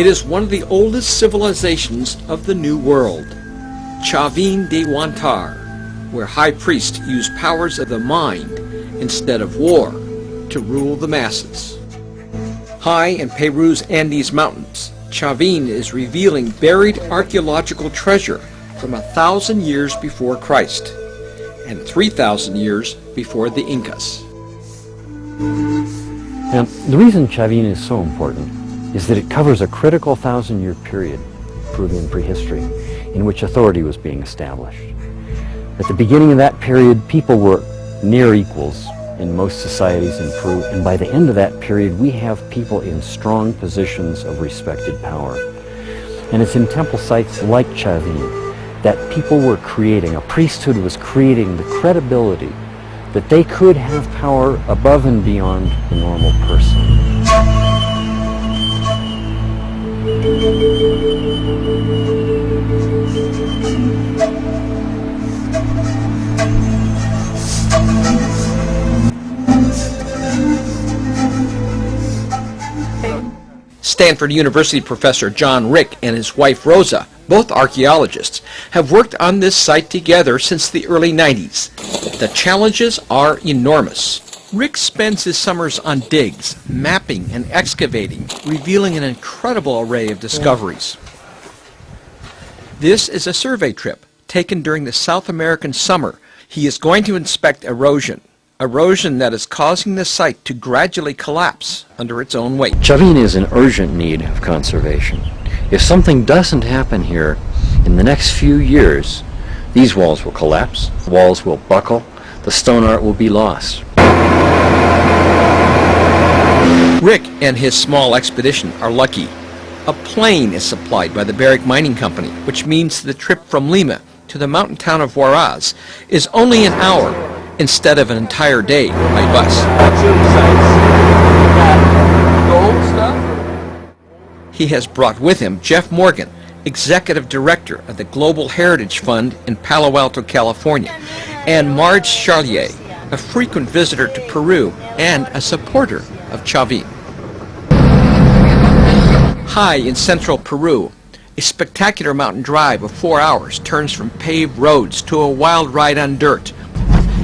It is one of the oldest civilizations of the New World, Chavin de Huantar, where high priests use powers of the mind instead of war to rule the masses. High in Peru's Andes Mountains, Chavin is revealing buried archaeological treasure from 1,000 years before Christ and 3,000 years before the Incas. Now, the reason Chavin is so important is that it covers a critical 1,000-year period, Peruvian prehistory, in which authority was being established. At the beginning of that period, people were near equals in most societies in Peru, and by the end of that period, we have people in strong positions of respected power. And it's in temple sites like Chavin that people were creating, a priesthood was creating the credibility that they could have power above and beyond the normal person. Stanford University professor John Rick and his wife Rosa, both archaeologists, have worked on this site together since the early 90s. The challenges are enormous. Rick spends his summers on digs, mapping and excavating, revealing an incredible array of discoveries. This is a survey trip taken during the South American summer. He is going to inspect erosion that is causing the site to gradually collapse under its own weight. Chavin is in urgent need of conservation. If something doesn't happen here in the next few years, these walls will collapse, the walls will buckle, the stone art will be lost. Rick and his small expedition are lucky. A plane is supplied by the Barrick Mining Company, which means the trip from Lima to the mountain town of Huaraz is only an hour instead of an entire day by bus. He has brought with him Jeff Morgan, Executive Director of the Global Heritage Fund in Palo Alto, California, and Marge Charlier, a frequent visitor to Peru and a supporter of Chavin. High in central Peru, a spectacular mountain drive of 4 hours turns from paved roads to a wild ride on dirt,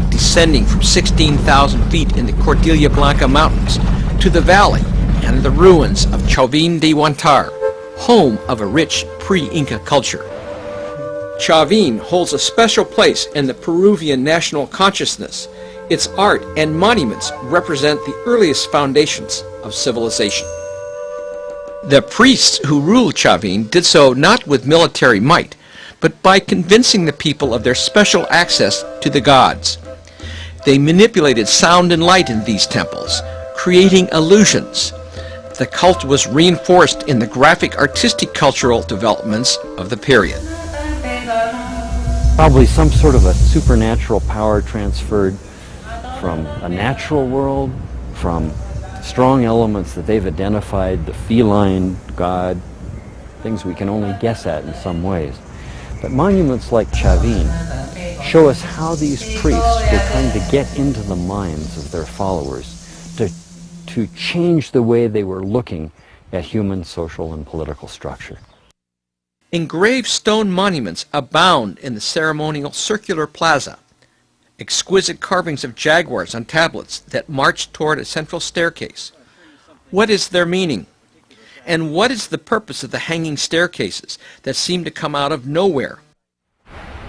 descending from 16,000 feet in the Cordillera Blanca Mountains to the valley and the ruins of Chavin de Huantar, home of a rich pre-Inca culture. Chavin holds a special place in the Peruvian national consciousness. Its art and monuments represent the earliest foundations of civilization. The priests who ruled Chavin did so not with military might, but by convincing the people of their special access to the gods. They manipulated sound and light in these temples, creating illusions. The cult was reinforced in the graphic artistic cultural developments of the period. Probably some sort of a supernatural power transferred from a natural world, from strong elements that they've identified, the feline god, things we can only guess at in some ways. But monuments like Chavin show us how these priests were trying to get into the minds of their followers, to change the way they were looking at human social and political structure. Engraved stone monuments abound in the ceremonial circular plaza. Exquisite carvings of jaguars on tablets that march toward a central staircase. What is their meaning? And what is the purpose of the hanging staircases that seem to come out of nowhere?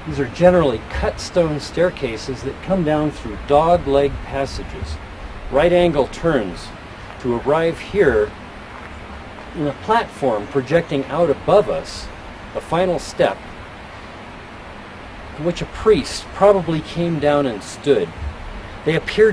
These are generally cut stone staircases that come down through dog-leg passages, right-angle turns, to arrive here in a platform projecting out above us, the final step, in which a priest probably came down and stood. They appeared